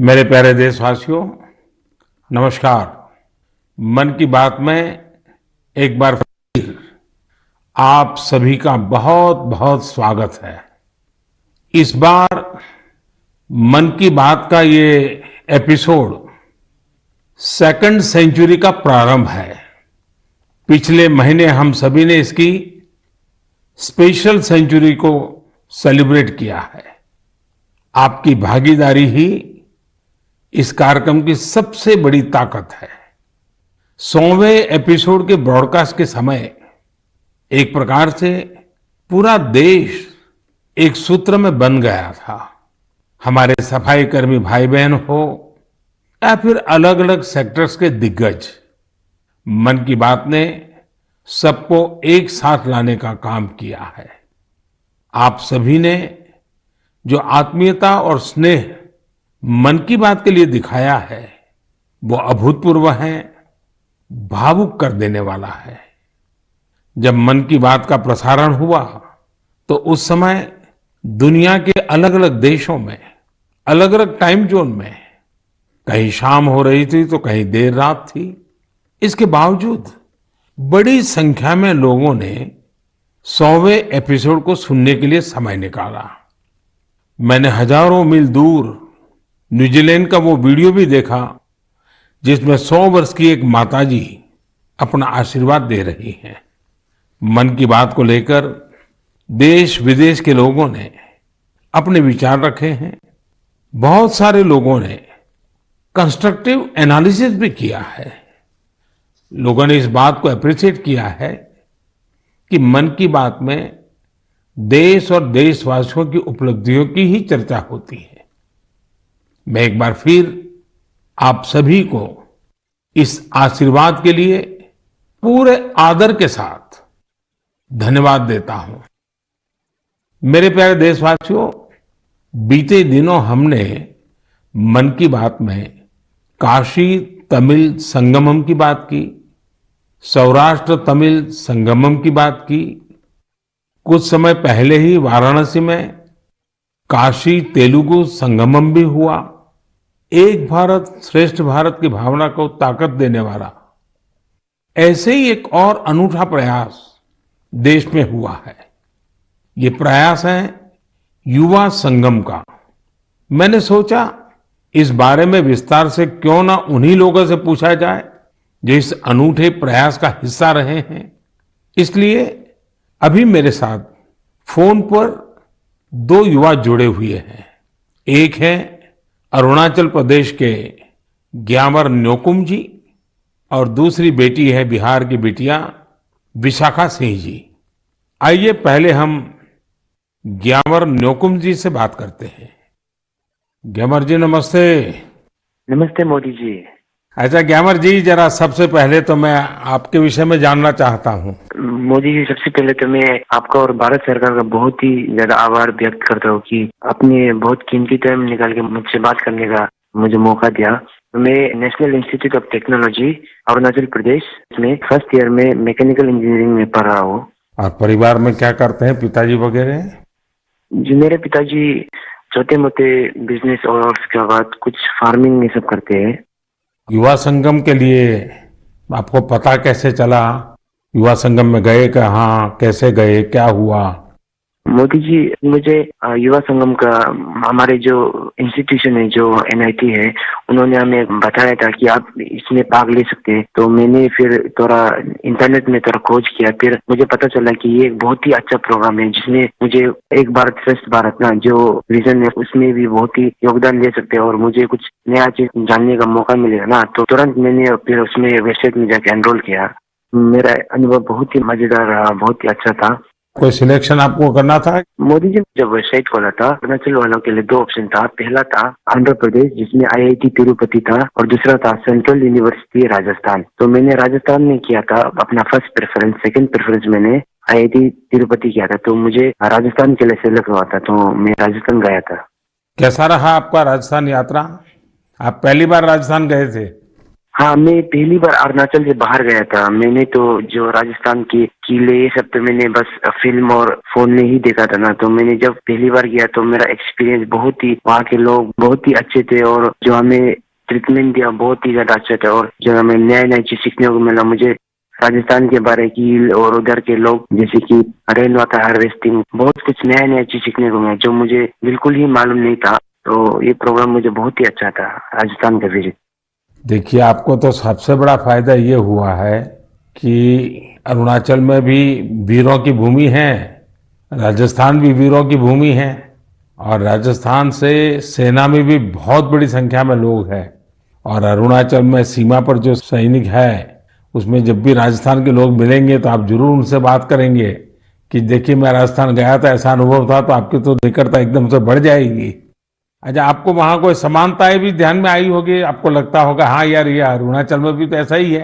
मेरे प्यारे देशवासियों, नमस्कार। मन की बात में एक बार फिर आप सभी का बहुत बहुत स्वागत है। इस बार मन की बात का ये एपिसोड सेकंड सेंचुरी का प्रारंभ है। पिछले महीने हम सभी ने इसकी स्पेशल सेंचुरी को सेलिब्रेट किया है। आपकी भागीदारी ही इस कार्यक्रम की सबसे बड़ी ताकत है। 100वें एपिसोड के ब्रॉडकास्ट के समय एक प्रकार से पूरा देश एक सूत्र में बन गया था। हमारे सफाई कर्मी भाई बहन हो या फिर अलग अलग सेक्टर्स के दिग्गज, मन की बात ने सबको एक साथ लाने का काम किया है। आप सभी ने जो आत्मीयता और स्नेह मन की बात के लिए दिखाया है, वो अभूतपूर्व है, भावुक कर देने वाला है। जब मन की बात का प्रसारण हुआ तो उस समय दुनिया के अलग अलग देशों में, अलग अलग टाइम जोन में कहीं शाम हो रही थी तो कहीं देर रात थी। इसके बावजूद बड़ी संख्या में लोगों ने 100वें एपिसोड को सुनने के लिए समय निकाला। मैंने हजारों मील दूर न्यूजीलैंड का वो वीडियो भी देखा जिसमें 100 वर्ष की एक माताजी अपना आशीर्वाद दे रही हैं। मन की बात को लेकर देश विदेश के लोगों ने अपने विचार रखे हैं। बहुत सारे लोगों ने कंस्ट्रक्टिव एनालिसिस भी किया है। लोगों ने इस बात को अप्रिशिएट किया है कि मन की बात में देश और देशवासियों की उपलब्धियों की ही चर्चा होती है। मैं एक बार फिर आप सभी को इस आशीर्वाद के लिए पूरे आदर के साथ धन्यवाद देता हूं। मेरे प्यारे देशवासियों, बीते दिनों हमने मन की बात में काशी तमिल संगमम की बात की, सौराष्ट्र तमिल संगमम की बात की। कुछ समय पहले ही वाराणसी में काशी तेलुगु संगमम भी हुआ। एक भारत श्रेष्ठ भारत की भावना को ताकत देने वाला ऐसे ही एक और अनूठा प्रयास देश में हुआ है। ये प्रयास है युवा संगम का। मैंने सोचा इस बारे में विस्तार से क्यों ना उन्हीं लोगों से पूछा जाए जो इस अनूठे प्रयास का हिस्सा रहे हैं। इसलिए अभी मेरे साथ फोन पर 2 युवा जुड़े हुए हैं। एक है अरुणाचल प्रदेश के ग्यामर न्योकुम जी और दूसरी बेटी है बिहार की बिटिया विशाखा सिंह जी। आइए पहले हम ग्यामर न्योकुम जी से बात करते हैं। ग्यामर जी नमस्ते। नमस्ते मोदी जी। अच्छा ग्यामर जी, जरा सबसे पहले तो मैं आपके विषय में जानना चाहता हूँ। मोदी जी, सबसे पहले तो मैं आपका और भारत सरकार का बहुत ही ज्यादा आभार व्यक्त करता हूँ कि आपने बहुत कीमती टाइम निकाल के मुझसे बात करने का मुझे मौका दिया। मैं national institute of technology Arunachal Pradesh में फर्स्ट ईयर में मैकेनिकल इंजीनियरिंग में पढ़ रहा हूँ। और परिवार में क्या करते हैं पिताजी वगैरह? जी, मेरे पिताजी छोटे मोटे बिजनेस और उसके बाद कुछ फार्मिंग ये सब करते हैं। युवा संगम के लिए आपको पता कैसे चला? युवा संगम में गए कहाँ, कैसे गए, क्या हुआ? मोदी जी, मुझे युवा संगम का हमारे जो इंस्टीट्यूशन है, जो एनआईटी है, उन्होंने हमें बताया था कि आप इसमें भाग ले सकते हैं। तो मैंने फिर थोड़ा इंटरनेट में थोड़ा खोज किया। फिर मुझे पता चला कि ये एक बहुत ही अच्छा प्रोग्राम है जिसमें मुझे एक भारत श्रेष्ठ भारत ना जो विजन है उसमें भी बहुत ही योगदान दे सकते हैं और मुझे कुछ नया चीज जानने का मौका मिलेगा ना। तो तुरंत मैंने फिर उसमें वेबसाइट में जाके एनरोल किया। मेरा अनुभव बहुत ही मजेदार रहा, बहुत ही अच्छा था। कोई सिलेक्शन आपको करना था? मोदी जी, जब वेबसाइट खोला था अरुणाचल वालों के लिए 2 ऑप्शन था। पहला था आंध्र प्रदेश जिसमें आईआईटी तिरुपति था और दूसरा था सेंट्रल यूनिवर्सिटी राजस्थान। तो मैंने राजस्थान में किया था अपना फर्स्ट प्रेफरेंस। सेकंड प्रेफरेंस मैंने आईआईटी तिरुपति किया था। तो मुझे राजस्थान के लिए सेलेक्ट हुआ था, तो मैं राजस्थान गया था। कैसा रहा आपका राजस्थान यात्रा? आप पहली बार राजस्थान गए थे? हाँ, मैं पहली बार अरुणाचल से बाहर गया था। मैंने तो जो राजस्थान के किले ये सब तो मैंने बस फिल्म और फोन में ही देखा था ना। तो मैंने जब पहली बार गया तो मेरा एक्सपीरियंस बहुत ही, वहाँ के लोग बहुत ही अच्छे थे और जो हमें ट्रीटमेंट दिया बहुत ही ज्यादा अच्छा था। और जो हमें नया नया चीज सीखने को मिला मुझे राजस्थान के बारे की, और उधर के लोग जैसे कि रेन वाटर हार्वेस्टिंग, बहुत कुछ नया नया चीज सीखने को मिला जो मुझे बिल्कुल ही मालूम नहीं था। तो ये प्रोग्राम मुझे बहुत ही अच्छा था, राजस्थान का विजिट। देखिए, आपको तो सबसे बड़ा फायदा ये हुआ है कि अरुणाचल में भी वीरों की भूमि है, राजस्थान भी वीरों की भूमि है, और राजस्थान से सेना में भी बहुत बड़ी संख्या में लोग हैं। और अरुणाचल में सीमा पर जो सैनिक है, उसमें जब भी राजस्थान के लोग मिलेंगे तो आप जरूर उनसे बात करेंगे कि देखिए मैं राजस्थान गया था, ऐसा अनुभव था, तो आपकी तो निकटता एकदम से बढ़ जाएगी। अच्छा, आपको वहां कोई समानताएं भी ध्यान में आई होगी, आपको लगता होगा हाँ यार ये अरुणाचल में भी तो ऐसा ही है।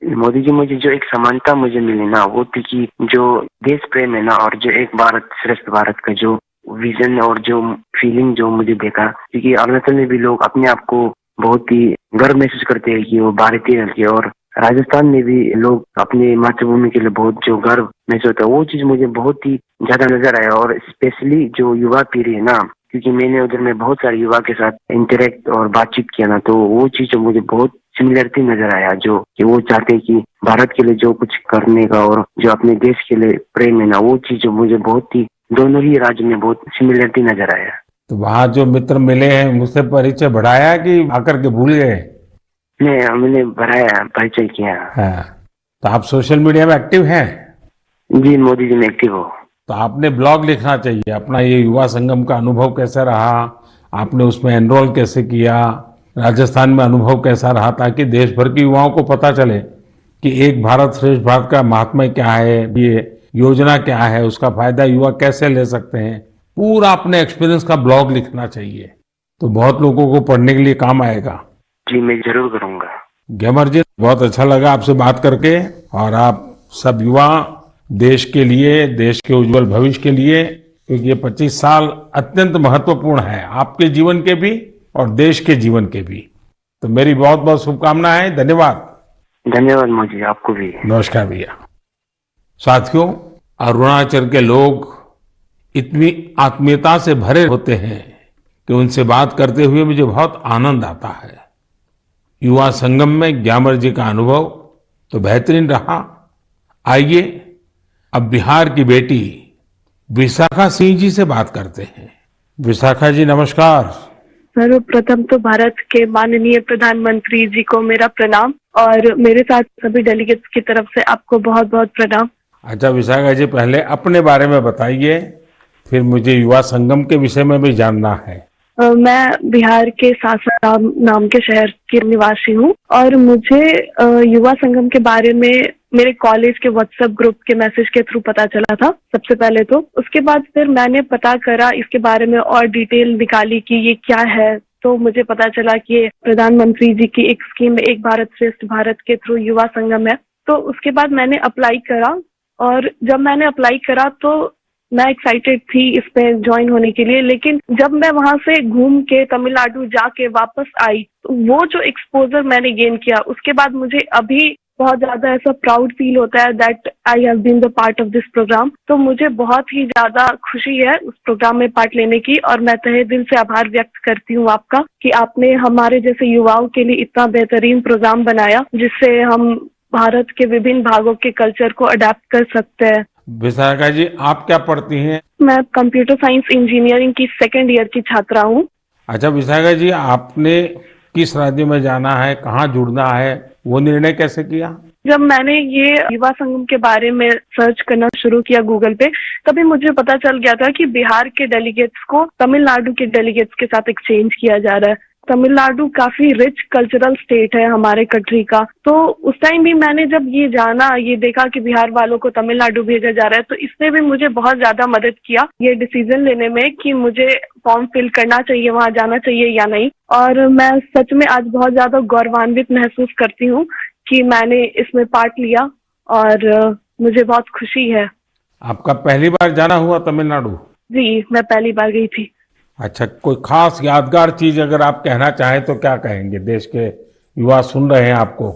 मोदी जी, मुझे जो एक समानता मुझे मिली ना वो थी कि जो देश प्रेम है ना, और जो एक भारत श्रेष्ठ भारत का जो विजन और जो फीलिंग जो मुझे देखा, क्योंकि अरुणाचल में भी लोग अपने आप को बहुत ही गर्व महसूस करते हैं कि वो भारतीय है। और राजस्थान में भी लोग अपनी मातृभूमि के लिए बहुत जो गर्व महसूस होता है, वो चीज मुझे बहुत ही ज्यादा नजर आया। और स्पेशली जो युवा पीढ़ी है ना, क्योंकि मैंने उधर में बहुत सारे युवा के साथ इंटरेक्ट और बातचीत किया ना, तो वो चीज मुझे बहुत सिमिलरिटी नजर आया, जो कि वो चाहते हैं कि भारत के लिए जो कुछ करने का और जो अपने देश के लिए प्रेम है ना, वो चीज मुझे बहुत ही, दोनों ही राज्य में बहुत सिमिलरिटी नजर आया। तो वहां जो मित्र मिले हैं मुझसे परिचय बढ़ाया कि आकर के भूल गए? मैंने बढ़ाया, परिचय किया। हाँ, तो आप सोशल मीडिया में एक्टिव हैं? जी मोदी जी, मैं एक्टिव हूँ। तो आपने ब्लॉग लिखना चाहिए अपना, ये युवा संगम का अनुभव कैसा रहा, आपने उसमें एनरोल कैसे किया, राजस्थान में अनुभव कैसा रहा, ताकि देश भर के युवाओं को पता चले कि एक भारत श्रेष्ठ भारत का महात्म्य क्या है, ये योजना क्या है, उसका फायदा युवा कैसे ले सकते हैं। पूरा अपने एक्सपीरियंस का ब्लॉग लिखना चाहिए, तो बहुत लोगों को पढ़ने के लिए काम आएगा। जी मैं जरूर करूंगा। ग्यामर जी, बहुत अच्छा लगा आपसे बात करके। और आप सब युवा देश के लिए, देश के उज्जवल भविष्य के लिए, क्योंकि ये 25 साल अत्यंत महत्वपूर्ण है आपके जीवन के भी और देश के जीवन के भी। तो मेरी बहुत बहुत शुभकामनाएं। धन्यवाद। धन्यवाद मोदी जी, आपको भी। नमस्कार भैया। साथियों, अरुणाचल के लोग इतनी आत्मीयता से भरे होते हैं कि उनसे बात करते हुए मुझे बहुत आनंद आता है। युवा संगम में ग्यामर जी का अनुभव तो बेहतरीन रहा। आइए अब बिहार की बेटी विशाखा सिंह जी से बात करते हैं। विशाखा जी, नमस्कार। सर्वप्रथम तो भारत के माननीय प्रधानमंत्री जी को मेरा प्रणाम, और मेरे साथ सभी डेलीगेट्स की तरफ से आपको बहुत बहुत प्रणाम। अच्छा विशाखा जी, पहले अपने बारे में बताइए, फिर मुझे युवा संगम के विषय में भी जानना है। मैं बिहार के सासाराम नाम के शहर की निवासी हूँ, और मुझे युवा संगम के बारे में मेरे कॉलेज के व्हाट्सएप ग्रुप के मैसेज के थ्रू पता चला था सबसे पहले। तो उसके बाद फिर मैंने पता करा इसके बारे में और डिटेल निकाली कि ये क्या है। तो मुझे पता चला कि ये प्रधानमंत्री जी की एक स्कीम है, एक भारत श्रेष्ठ भारत के थ्रू युवा संगम है। तो उसके बाद मैंने अप्लाई करा, और जब मैंने अप्लाई करा तो मैं एक्साइटेड थी इसमें ज्वाइन होने के लिए। लेकिन जब मैं वहां से घूम के तमिलनाडु जाके वापस आई, तो वो जो एक्सपोजर मैंने गेन किया, उसके बाद मुझे अभी बहुत ज्यादा ऐसा प्राउड फील होता है that I have been the part of this programme. तो मुझे बहुत ही ज्यादा खुशी है उस प्रोग्राम में पार्ट लेने की, और मैं तहे दिल से आभार व्यक्त करती हूँ आपका कि आपने हमारे जैसे युवाओं के लिए इतना बेहतरीन प्रोग्राम बनाया जिससे हम भारत के विभिन्न भागों के कल्चर को अडेप्ट कर सकते हैं। विशाखा जी, आप क्या पढ़ती हैं? मैं कंप्यूटर साइंस इंजीनियरिंग की सेकेंड ईयर की छात्रा हूँ। अच्छा विशाखा जी, आपने किस राज्य में जाना है, कहाँ जुड़ना है, वो निर्णय कैसे किया? जब मैंने ये युवा संगम के बारे में सर्च करना शुरू किया गूगल पे, तभी मुझे पता चल गया था कि बिहार के डेलीगेट्स को तमिलनाडु के डेलीगेट्स के साथ एक्सचेंज किया जा रहा है। तमिलनाडु काफी रिच कल्चरल स्टेट है हमारे कंट्री का। तो उस टाइम भी मैंने जब ये जाना, ये देखा कि बिहार वालों को तमिलनाडु भेजा जा रहा है, तो इसने भी मुझे बहुत ज्यादा मदद किया ये डिसीजन लेने में कि मुझे फॉर्म फिल करना चाहिए, वहां जाना चाहिए या नहीं। और मैं सच में आज बहुत ज्यादा गौरवान्वित महसूस करती हूँ कि मैंने इसमें पार्ट लिया, और मुझे बहुत खुशी है। आपका पहली बार जाना हुआ तमिलनाडु? जी, मैं पहली बार गई थी। अच्छा, कोई खास यादगार चीज अगर आप कहना चाहें तो क्या कहेंगे देश के युवा सुन रहे हैं आपको।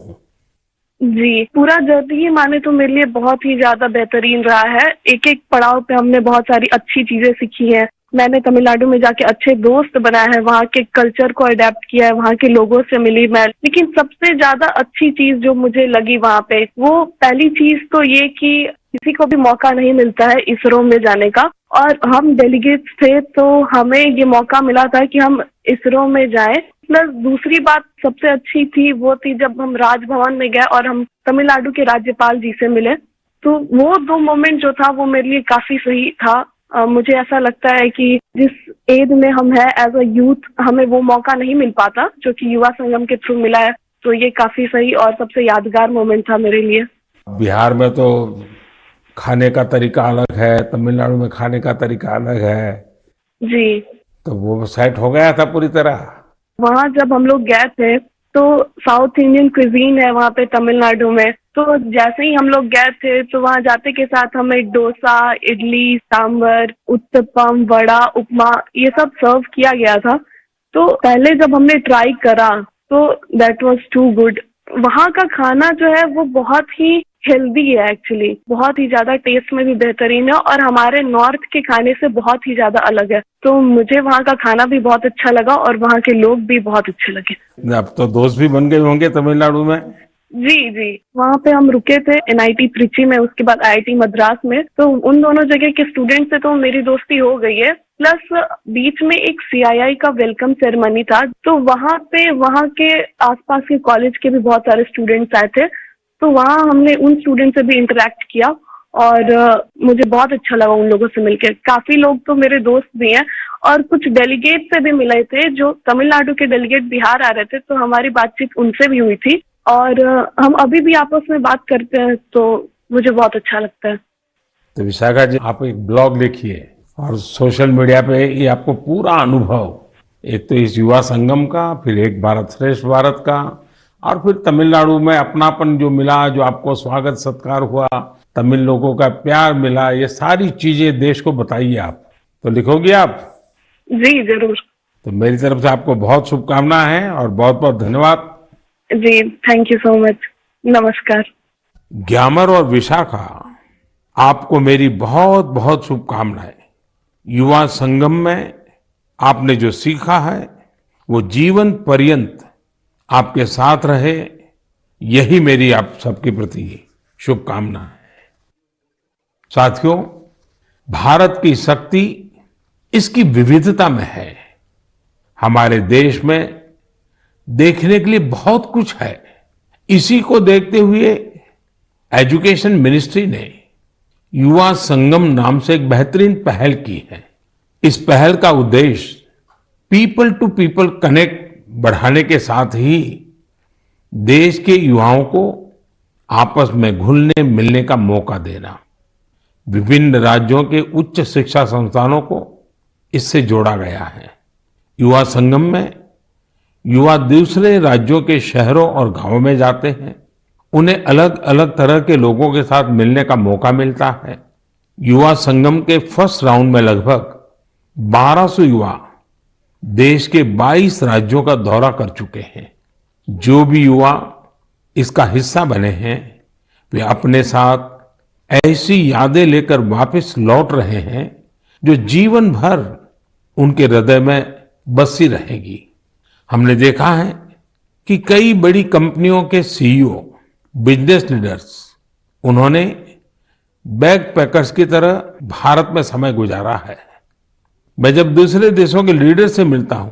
जी, पूरा जर्नी ही माने तो मेरे लिए बहुत ही ज्यादा बेहतरीन रहा है। एक एक पड़ाव पे हमने बहुत सारी अच्छी चीजें सीखी हैं। मैंने तमिलनाडु में जाके अच्छे दोस्त बनाए हैं, वहाँ के कल्चर को अडेप्ट किया है, वहाँ के लोगों से मिली मैं। लेकिन सबसे ज्यादा अच्छी चीज जो मुझे लगी वहाँ पे, वो पहली चीज तो ये कि किसी को भी मौका नहीं मिलता है इसरो में जाने का, और हम डेलीगेट्स थे तो हमें ये मौका मिला था कि हम इसरो में जाएं। प्लस दूसरी बात सबसे अच्छी थी वो थी जब हम राजभवन में गए और हम तमिलनाडु के राज्यपाल जी से मिले, तो वो 2 मोमेंट जो था वो मेरे लिए काफी सही था। मुझे ऐसा लगता है कि जिस एज में हम हैं एज अ यूथ, हमें वो मौका नहीं मिल पाता जो कि युवा संगम के थ्रू मिला है, तो ये काफी सही और सबसे यादगार मोमेंट था मेरे लिए। बिहार में तो खाने का तरीका अलग है, तमिलनाडु में खाने का तरीका अलग है, जी, तो वो सेट हो गया था पूरी तरह। वहाँ जब हम लोग गए थे तो साउथ इंडियन क्विजीन है वहाँ पे तमिलनाडु में, तो जैसे ही हम लोग गए थे तो वहाँ जाते के साथ हमें डोसा, इडली, सांभर, उत्तपम, वड़ा, उपमा ये सब सर्व किया गया था। तो पहले जब हमने ट्राई करा तो दैट वाज टू गुड। वहाँ का खाना जो है वो बहुत ही हेल्दी है एक्चुअली, बहुत ही ज्यादा टेस्ट में भी बेहतरीन है और हमारे नॉर्थ के खाने से बहुत ही ज्यादा अलग है। तो मुझे वहाँ का खाना भी बहुत अच्छा लगा और वहाँ के लोग भी बहुत अच्छे लगे। अब तो दोस्त भी बन गए होंगे तमिलनाडु में। जी जी, वहाँ पे हम रुके थे एनआईटी त्रिची में, उसके बाद आईआईटी मद्रास में, तो उन दोनों जगह के स्टूडेंट से तो मेरी दोस्ती हो गई है। प्लस बीच में एक सीआईआई का वेलकम सेरेमनी था, तो वहाँ पे वहाँ के आसपास के कॉलेज के भी बहुत सारे स्टूडेंट्स आए थे, तो वहाँ हमने उन स्टूडेंट से भी इंटरेक्ट किया और मुझे बहुत अच्छा लगा उन लोगों से मिलकर। काफी लोग तो मेरे दोस्त भी हैं और कुछ डेलीगेट से भी मिले थे, जो तमिलनाडु के डेलीगेट बिहार आ रहे थे, तो हमारी बातचीत उनसे भी हुई थी और हम अभी भी आपस में बात करते हैं, तो मुझे बहुत अच्छा लगता है। तो विशाखा जी, आप एक ब्लॉग लिखिए और सोशल मीडिया पे ये आपको पूरा अनुभव, एक तो इस युवा संगम का, फिर एक भारत श्रेष्ठ भारत का, और फिर तमिलनाडु में अपनापन जो मिला, जो आपको स्वागत सत्कार हुआ, तमिल लोगों का प्यार मिला, ये सारी चीजें देश को बताइए आप। तो लिखोगे आप? जी जरूर। तो मेरी तरफ से आपको बहुत शुभकामनाएं हैं और बहुत बहुत धन्यवाद। जी, थैंक यू सो मच। नमस्कार। ग्यामर और विशाखा, आपको मेरी बहुत बहुत शुभकामनाएं। युवा संगम में आपने जो सीखा है वो जीवन पर्यंत आपके साथ रहे, यही मेरी आप सबके प्रति शुभकामना है। साथियों, भारत की शक्ति इसकी विविधता में है। हमारे देश में देखने के लिए बहुत कुछ है। इसी को देखते हुए एजुकेशन मिनिस्ट्री ने युवा संगम नाम से एक बेहतरीन पहल की है। इस पहल का उद्देश्य पीपल टू पीपल कनेक्ट बढ़ाने के साथ ही देश के युवाओं को आपस में घुलने मिलने का मौका देना। विभिन्न राज्यों के उच्च शिक्षा संस्थानों को इससे जोड़ा गया है। युवा संगम में युवा दूसरे राज्यों के शहरों और गांवों में जाते हैं। उन्हें अलग अलग तरह के लोगों के साथ मिलने का मौका मिलता है। युवा संगम के फर्स्ट राउंड में लगभग 1200 युवा देश के 22 राज्यों का दौरा कर चुके हैं। जो भी युवा इसका हिस्सा बने हैं, वे अपने साथ ऐसी यादें लेकर वापस लौट रहे हैं जो जीवन भर उनके हृदय में बसी रहेगी। हमने देखा है कि कई बड़ी कंपनियों के सीईओ, बिजनेस लीडर्स, उन्होंने बैग पैकर्स की तरह भारत में समय गुजारा है। मैं जब दूसरे देशों के लीडर से मिलता हूं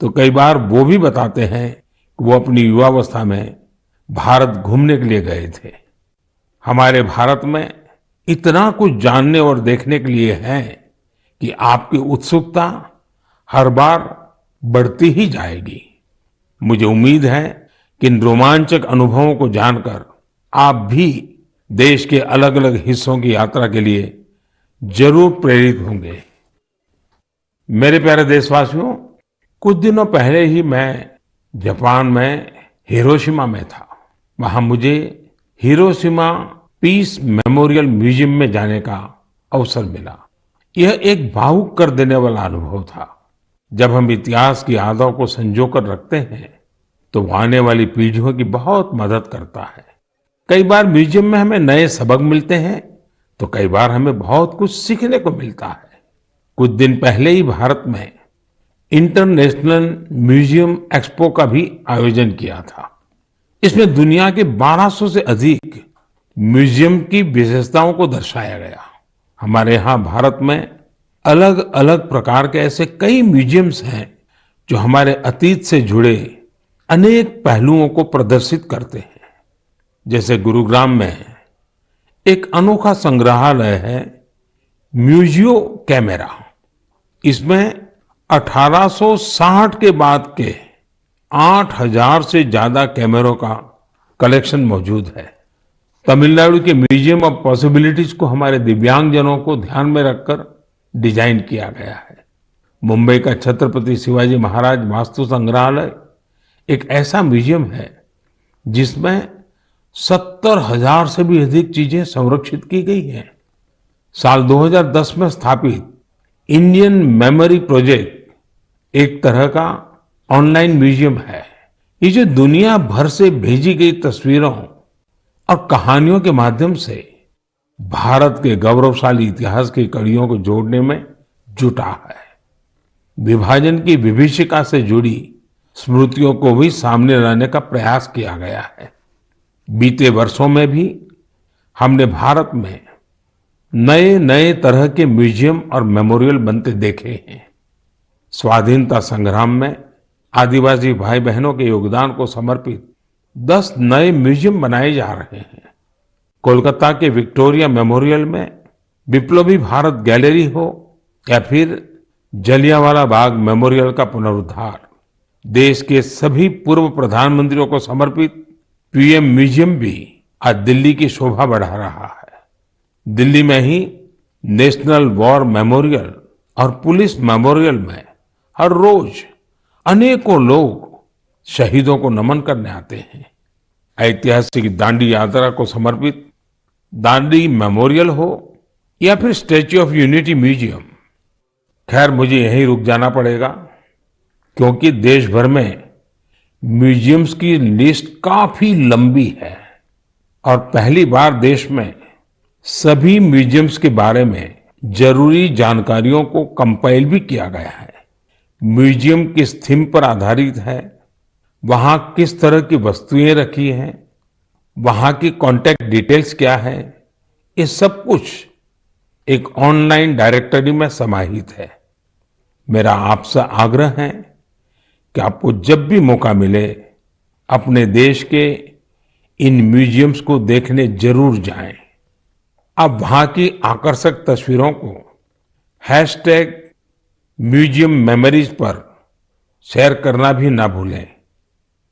तो कई बार वो भी बताते हैं कि वो अपनी युवावस्था में भारत घूमने के लिए गए थे। हमारे भारत में इतना कुछ जानने और देखने के लिए है कि आपकी उत्सुकता हर बार बढ़ती ही जाएगी। मुझे उम्मीद है कि इन रोमांचक अनुभवों को जानकर आप भी देश के अलग अलग हिस्सों की यात्रा के लिए जरूर प्रेरित होंगे। मेरे प्यारे देशवासियों, कुछ दिनों पहले ही मैं जापान में हिरोशिमा में था। वहां मुझे हिरोशिमा पीस मेमोरियल म्यूजियम में जाने का अवसर मिला। यह एक भावुक कर देने वाला अनुभव था। जब हम इतिहास की यादों को संजो कर रखते हैं तो वो आने वाली पीढ़ियों की बहुत मदद करता है। कई बार म्यूजियम में हमें नए सबक मिलते हैं, तो कई बार हमें बहुत कुछ सीखने को मिलता है। कुछ दिन पहले ही भारत में इंटरनेशनल म्यूजियम एक्सपो का भी आयोजन किया था। इसमें दुनिया के 1200 से अधिक म्यूजियम की विशेषताओं को दर्शाया गया। हमारे यहाँ भारत में अलग अलग प्रकार के ऐसे कई म्यूजियम्स हैं जो हमारे अतीत से जुड़े अनेक पहलुओं को प्रदर्शित करते हैं। जैसे गुरुग्राम में एक अनोखा संग्रहालय है, म्यूजियो कैमेरा। इसमें 1860 के बाद के 8000 से ज्यादा कैमरों का कलेक्शन मौजूद है। तमिलनाडु के म्यूजियम ऑफ पॉसिबिलिटीज को हमारे दिव्यांगजनों को ध्यान में रखकर डिजाइन किया गया है। मुंबई का छत्रपति शिवाजी महाराज वास्तु संग्रहालय एक ऐसा म्यूजियम है जिसमें 70,000 से भी अधिक चीजें संरक्षित की गई हैं। साल 2010 में स्थापित इंडियन मेमोरी प्रोजेक्ट एक तरह का ऑनलाइन म्यूजियम है। ये जो दुनिया भर से भेजी गई तस्वीरों और कहानियों के माध्यम से भारत के गौरवशाली इतिहास की कड़ियों को जोड़ने में जुटा है। विभाजन की विभीषिका से जुड़ी स्मृतियों को भी सामने लाने का प्रयास किया गया है। बीते वर्षों में भी हमने भारत में नए नए तरह के म्यूजियम और मेमोरियल बनते देखे हैं। स्वाधीनता संग्राम में आदिवासी भाई बहनों के योगदान को समर्पित 10 नए म्यूजियम बनाए जा रहे हैं। कोलकाता के विक्टोरिया मेमोरियल में विप्लवी भारत गैलरी हो या फिर जलियांवाला बाग मेमोरियल का पुनरुद्धार, देश के सभी पूर्व प्रधानमंत्रियों को समर्पित पीएम म्यूजियम भी आज दिल्ली की शोभा बढ़ा रहा है। दिल्ली में ही नेशनल वॉर मेमोरियल और पुलिस मेमोरियल में हर रोज अनेकों लोग शहीदों को नमन करने आते हैं। ऐतिहासिक दांडी यात्रा को समर्पित दांडी मेमोरियल हो या फिर स्टैच्यू ऑफ यूनिटी म्यूजियम। खैर, मुझे यहीं रुक जाना पड़ेगा क्योंकि देश भर में म्यूजियम्स की लिस्ट काफी लंबी है और पहली बार देश में सभी म्यूजियम्स के बारे में जरूरी जानकारियों को कंपाइल भी किया गया है। म्यूजियम किस थीम पर आधारित है, वहां किस तरह की वस्तुएं रखी हैं, वहां की कॉन्टैक्ट डिटेल्स क्या है, ये सब कुछ एक ऑनलाइन डायरेक्टरी में समाहित है। मेरा आपसे आग्रह है कि आपको जब भी मौका मिले अपने देश के इन म्यूजियम्स को देखने जरूर जाएं। आप वहां की आकर्षक तस्वीरों को #म्यूजियम मेमोरीज पर शेयर करना भी ना भूलें।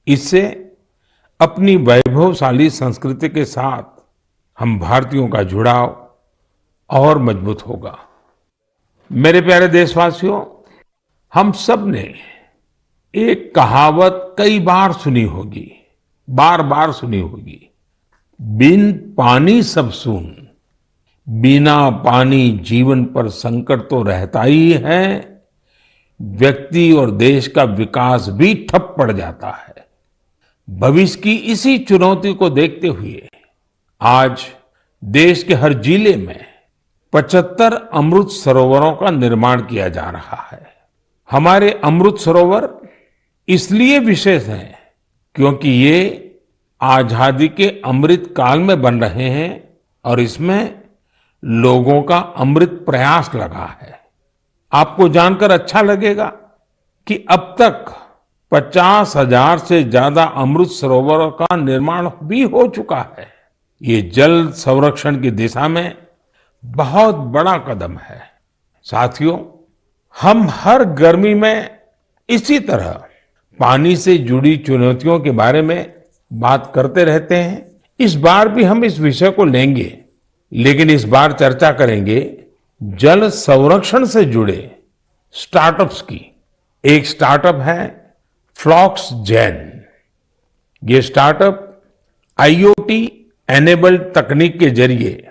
इससे अपनी वैभवशाली संस्कृति के साथ हम भारतीयों का जुड़ाव और मजबूत होगा। मेरे प्यारे देशवासियों, हम सब ने एक कहावत कई बार सुनी होगी, बार बार सुनी होगी, बिन पानी सब सून, बिना पानी जीवन पर संकट तो रहता ही है, व्यक्ति और देश का विकास भी ठप पड़ जाता है। भविष्य की इसी चुनौती को देखते हुए आज देश के हर जिले में 75 अमृत सरोवरों का निर्माण किया जा रहा है। हमारे अमृत सरोवर इसलिए विशेष हैं क्योंकि ये आजादी के अमृत काल में बन रहे हैं और इसमें लोगों का अमृत प्रयास लगा है। आपको जानकर अच्छा लगेगा कि अब तक 50,000 से ज्यादा अमृत सरोवरों का निर्माण भी हो चुका है। ये जल संरक्षण की दिशा में बहुत बड़ा कदम है। साथियों, हम हर गर्मी में इसी तरह पानी से जुड़ी चुनौतियों के बारे में बात करते रहते हैं। इस बार भी हम इस विषय को लेंगे, लेकिन इस बार चर्चा करेंगे जल संरक्षण से जुड़े स्टार्टअप्स की। एक स्टार्टअप है फ्लॉक्स जेन। ये स्टार्टअप आईओटी एनेबल्ड तकनीक के जरिए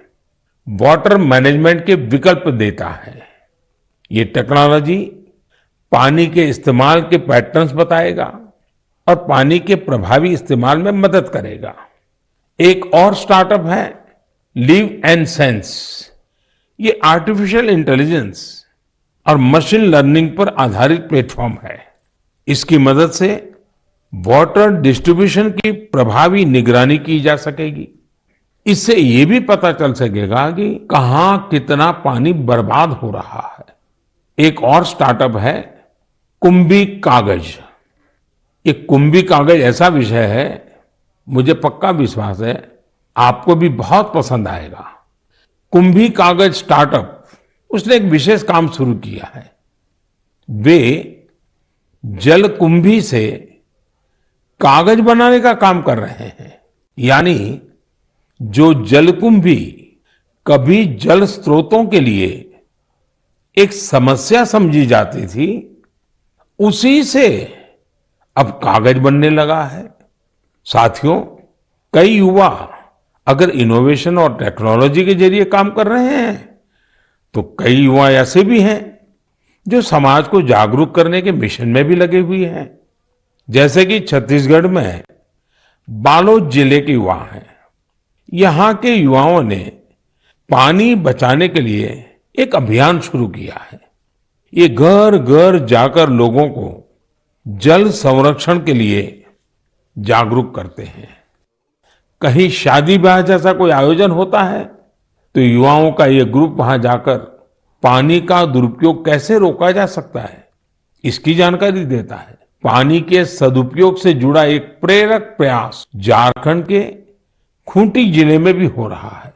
वाटर मैनेजमेंट के विकल्प देता है। ये टेक्नोलॉजी पानी के इस्तेमाल के पैटर्न्स बताएगा, और पानी के प्रभावी इस्तेमाल में मदद करेगा। एक और स्टार्टअप है लिव एंड सेंस। ये आर्टिफिशियल इंटेलिजेंस और मशीन लर्निंग पर आधारित प्लेटफॉर्म है। इसकी मदद से वाटर डिस्ट्रीब्यूशन की प्रभावी निगरानी की जा सकेगी। इससे ये भी पता चल सकेगा कि कहां कितना पानी बर्बाद हो रहा है। एक और स्टार्टअप है कुंभी कागज। ये कुंभी कागज ऐसा विषय है, मुझे पक्का विश्वास है आपको भी बहुत पसंद आएगा। कुंभी कागज स्टार्टअप उसने एक विशेष काम शुरू किया है। वे जलकुंभी से कागज बनाने का काम कर रहे हैं। यानी जो जलकुंभी कभी जल स्रोतों के लिए एक समस्या समझी जाती थी, उसी से अब कागज बनने लगा है। साथियों, कई युवा अगर इनोवेशन और टेक्नोलॉजी के जरिए काम कर रहे हैं, तो कई युवा ऐसे भी हैं जो समाज को जागरूक करने के मिशन में भी लगे हुए हैं। जैसे कि छत्तीसगढ़ में बालोद जिले के युवा हैं। यहां के युवाओं ने पानी बचाने के लिए एक अभियान शुरू किया है। ये घर घर जाकर लोगों को जल संरक्षण के लिए जागरूक करते हैं। कहीं शादी ब्याह जैसा कोई आयोजन होता है तो युवाओं का ये ग्रुप वहां जाकर पानी का दुरुपयोग कैसे रोका जा सकता है, इसकी जानकारी देता है। पानी के सदुपयोग से जुड़ा एक प्रेरक प्रयास झारखंड के खूंटी जिले में भी हो रहा है।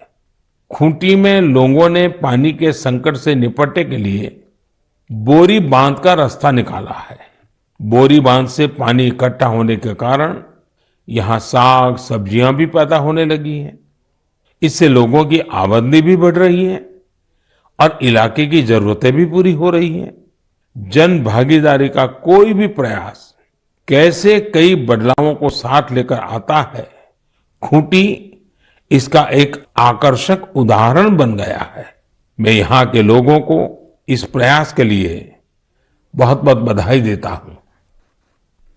खूंटी में लोगों ने पानी के संकट से निपटने के लिए बोरी बांध का रास्ता निकाला है। बोरी बांध से पानी इकट्ठा होने के कारण यहां साग सब्जियां भी पैदा होने लगी हैं। इससे लोगों की आमदनी भी बढ़ रही है और इलाके की जरूरतें भी पूरी हो रही हैं। जन भागीदारी का कोई भी प्रयास कैसे कई बदलावों को साथ लेकर आता है, खूंटी इसका एक आकर्षक उदाहरण बन गया है। मैं यहाँ के लोगों को इस प्रयास के लिए बहुत बहुत बधाई देता हूं।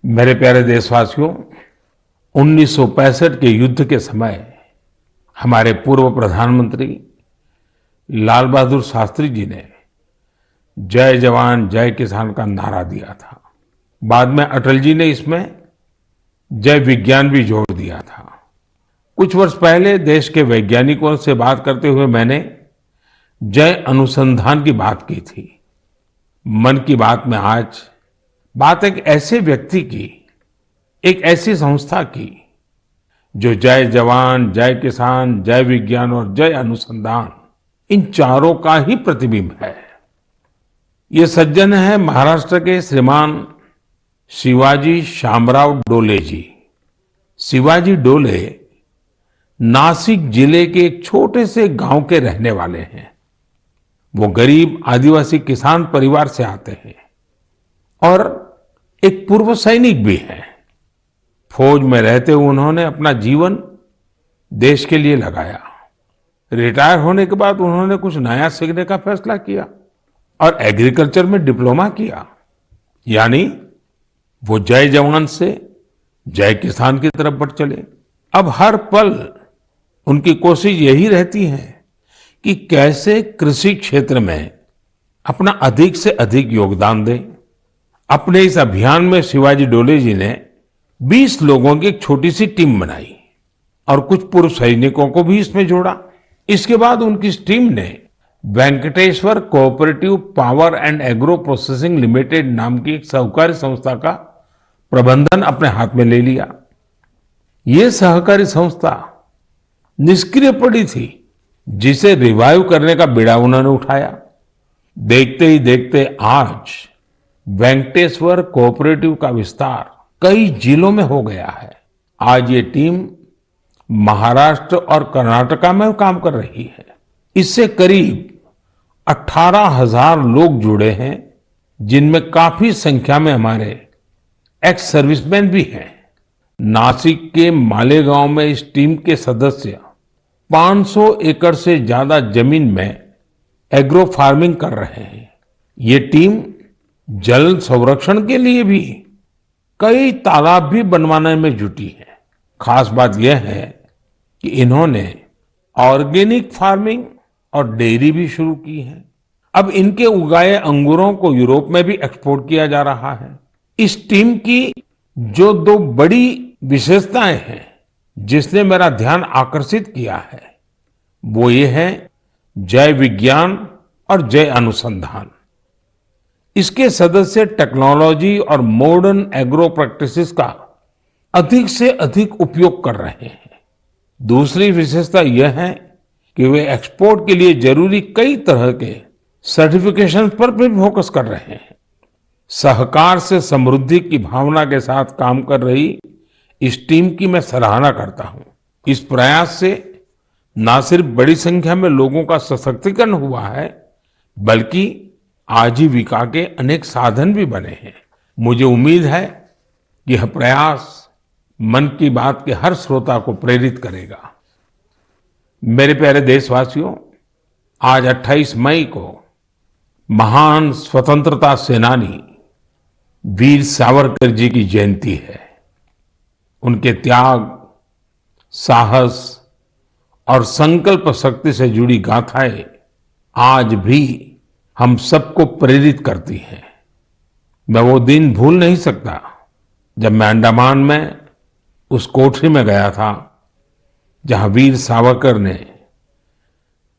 मेरे प्यारे देशवासियों, 1965 के युद्ध के समय हमारे पूर्व प्रधानमंत्री लाल बहादुर शास्त्री जी ने जय जवान जय किसान का नारा दिया था। बाद में अटल जी ने इसमें जय विज्ञान भी जोड़ दिया था। कुछ वर्ष पहले देश के वैज्ञानिकों से बात करते हुए मैंने जय अनुसंधान की बात की थी। मन की बात में आज बात एक ऐसे व्यक्ति की, एक ऐसी संस्था की जो जय जवान जय किसान जय विज्ञान और जय अनुसंधान इन चारों का ही प्रतिबिंब है। ये सज्जन है महाराष्ट्र के श्रीमान शिवाजी शामराव डोले जी। शिवाजी डोले नासिक जिले के एक छोटे से गांव के रहने वाले हैं। वो गरीब आदिवासी किसान परिवार से आते हैं और एक पूर्व सैनिक भी हैं। फौज में रहते हुए उन्होंने अपना जीवन देश के लिए लगाया। रिटायर होने के बाद उन्होंने कुछ नया सीखने का फैसला किया और एग्रीकल्चर में डिप्लोमा किया। यानी वो जय जवान से जय किसान की तरफ बढ़ चले। अब हर पल उनकी कोशिश यही रहती है कि कैसे कृषि क्षेत्र में अपना अधिक से अधिक योगदान दें। अपने इस अभियान में शिवाजी डोले जी ने 20 लोगों की एक छोटी सी टीम बनाई और कुछ पूर्व सैनिकों को भी इसमें जोड़ा। इसके बाद उनकी इस टीम ने Venkateshwara cooperative power and agro processing limited नाम की एक सहकारी संस्था का प्रबंधन अपने हाथ में ले लिया। ये सहकारी संस्था निष्क्रिय पड़ी थी, जिसे रिवाइव करने का बीड़ा उन्होंने उठाया। देखते ही देखते आज वेंकटेश्वर कोऑपरेटिव का विस्तार कई जिलों में हो गया है। आज ये टीम महाराष्ट्र और कर्नाटका में काम कर रही है। इससे करीब 18,000 लोग जुड़े हैं, जिनमें काफी संख्या में हमारे एक्स सर्विसमैन भी हैं। नासिक के मालेगांव में इस टीम के सदस्य 500 एकड़ से ज्यादा जमीन में एग्रो फार्मिंग कर रहे हैं। ये टीम जल संरक्षण के लिए भी कई तालाब भी बनवाने में जुटी है। खास बात यह है कि इन्होंने ऑर्गेनिक फार्मिंग और डेयरी भी शुरू की है। अब इनके उगाए अंगूरों को यूरोप में भी एक्सपोर्ट किया जा रहा है। इस टीम की जो दो बड़ी विशेषताएं हैं जिसने मेरा ध्यान आकर्षित किया है वो ये है जय विज्ञान और जय अनुसंधान। इसके सदस्य टेक्नोलॉजी और मॉडर्न एग्रो प्रैक्टिसेस का अधिक से अधिक उपयोग कर रहे हैं। दूसरी विशेषता यह है कि वे एक्सपोर्ट के लिए जरूरी कई तरह के सर्टिफिकेशन पर भी फोकस कर रहे हैं। सहकार से समृद्धि की भावना के साथ काम कर रही इस टीम की मैं सराहना करता हूं। इस प्रयास से न सिर्फ बड़ी संख्या में लोगों का सशक्तिकरण हुआ है बल्कि आजीविका के अनेक साधन भी बने हैं। मुझे उम्मीद है कि यह प्रयास मन की बात के हर श्रोता को प्रेरित करेगा। मेरे प्यारे देशवासियों, आज 28 मई को महान स्वतंत्रता सेनानी वीर सावरकर जी की जयंती है। उनके त्याग, साहस और संकल्प शक्ति से जुड़ी गाथाएं आज भी हम सबको प्रेरित करती हैं। मैं वो दिन भूल नहीं सकता जब मैं अंडमान में उस कोठरी में गया था जहां वीर सावरकर ने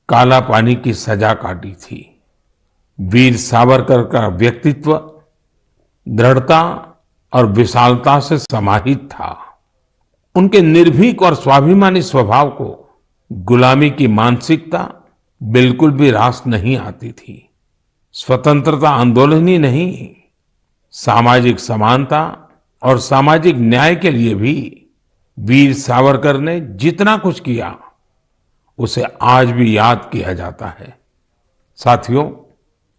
काला पानी की सजा काटी थी। वीर सावरकर का व्यक्तित्व दृढ़ता और विशालता से समाहित था। उनके निर्भीक और स्वाभिमानी स्वभाव को गुलामी की मानसिकता बिल्कुल भी रास नहीं आती थी। स्वतंत्रता आंदोलन ही नहीं, सामाजिक समानता और सामाजिक न्याय के लिए भी वीर सावरकर ने जितना कुछ किया उसे आज भी याद किया जाता है। साथियों,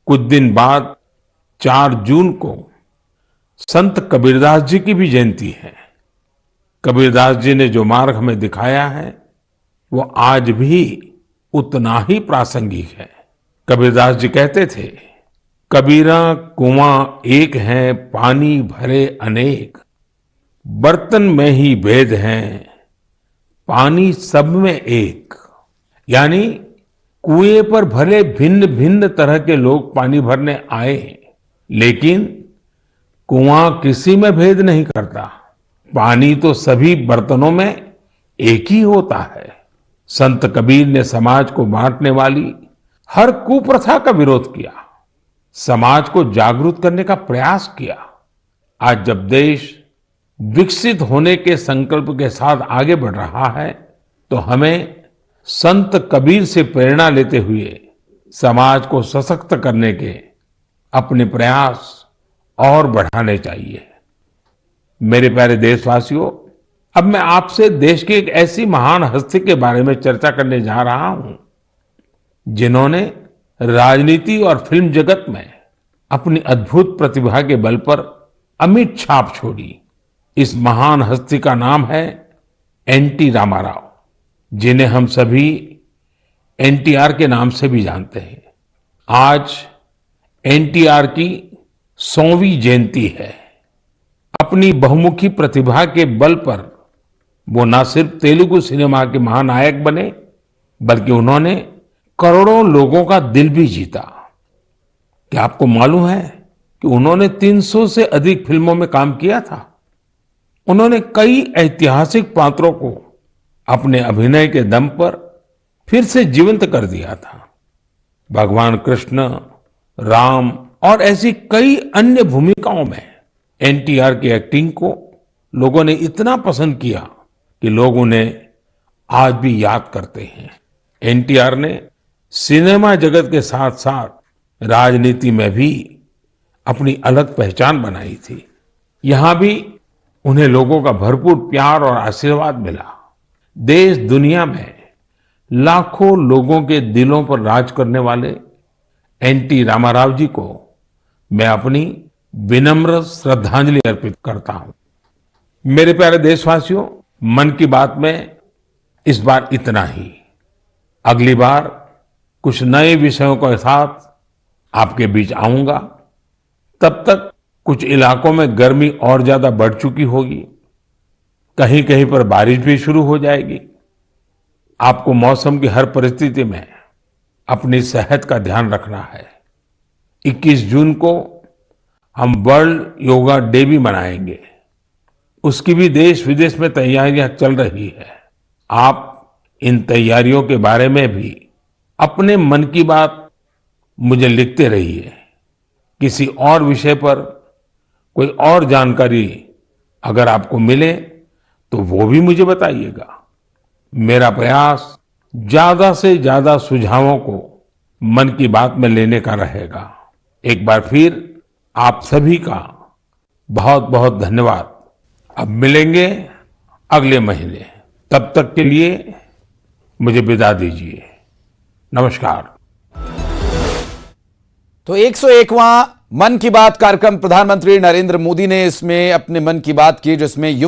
कुछ दिन बाद 4 जून को संत कबीरदास जी की भी जयंती है। कबीरदास जी ने जो मार्ग हमें दिखाया है वो आज भी उतना ही प्रासंगिक है। कबीरदास जी कहते थे, कबीरा कुआं एक है पानी भरे अनेक, बर्तन में ही भेद हैं पानी सब में एक। यानी कुएं पर भले भिन्न भिन्न तरह के लोग पानी भरने आए लेकिन कुआं किसी में भेद नहीं करता। पानी तो सभी बर्तनों में एक ही होता है। संत कबीर ने समाज को बांटने वाली हर कुप्रथा का विरोध किया, समाज को जागरूक करने का प्रयास किया। आज जब देश विकसित होने के संकल्प के साथ आगे बढ़ रहा है तो हमें संत कबीर से प्रेरणा लेते हुए समाज को सशक्त करने के अपने प्रयास और बढ़ाने चाहिए। मेरे प्यारे देशवासियों, अब मैं आपसे देश की एक ऐसी महान हस्ती के बारे में चर्चा करने जा रहा हूं जिन्होंने राजनीति और फिल्म जगत में अपनी अद्भुत प्रतिभा के बल पर अमिट छाप छोड़ी। इस महान हस्ती का नाम है एनटी रामाराव, जिन्हें हम सभी एनटीआर के नाम से भी जानते हैं। आज एनटीआर की 100वीं जयंती है। अपनी बहुमुखी प्रतिभा के बल पर वो न सिर्फ तेलुगु सिनेमा के महानायक बने बल्कि उन्होंने करोड़ों लोगों का दिल भी जीता। क्या आपको मालूम है कि उन्होंने 300 से अधिक फिल्मों में काम किया था? उन्होंने कई ऐतिहासिक पात्रों को अपने अभिनय के दम पर फिर से जीवंत कर दिया था। भगवान कृष्ण, राम और ऐसी कई अन्य भूमिकाओं में एनटीआर की एक्टिंग को लोगों ने इतना पसंद किया कि लोग उन्हें आज भी याद करते हैं। एनटीआर ने सिनेमा जगत के साथ साथ राजनीति में भी अपनी अलग पहचान बनाई थी। यहां भी उन्हें लोगों का भरपूर प्यार और आशीर्वाद मिला। देश दुनिया में लाखों लोगों के दिलों पर राज करने वाले एनटी रामाराव जी को मैं अपनी विनम्र श्रद्धांजलि अर्पित करता हूं। मेरे प्यारे देशवासियों, मन की बात में इस बार इतना ही। अगली बार कुछ नए विषयों के साथ आपके बीच आऊंगा। तब तक कुछ इलाकों में गर्मी और ज्यादा बढ़ चुकी होगी, कहीं कहीं पर बारिश भी शुरू हो जाएगी। आपको मौसम की हर परिस्थिति में अपनी सेहत का ध्यान रखना है। 21 जून को हम वर्ल्ड योगा डे भी मनाएंगे। उसकी भी देश विदेश में तैयारियां चल रही है। आप इन तैयारियों के बारे में भी अपने मन की बात मुझे लिखते रहिए। किसी और विषय पर कोई और जानकारी अगर आपको मिले तो वो भी मुझे बताइएगा। मेरा प्रयास ज्यादा से ज्यादा सुझावों को मन की बात में लेने का रहेगा। एक बार फिर आप सभी का बहुत बहुत धन्यवाद। अब मिलेंगे अगले महीने। तब तक के लिए मुझे विदा दीजिए। नमस्कार। तो 101वां मन की बात कार्यक्रम प्रधानमंत्री नरेंद्र मोदी ने इसमें अपने मन की बात की, जिसमें युवा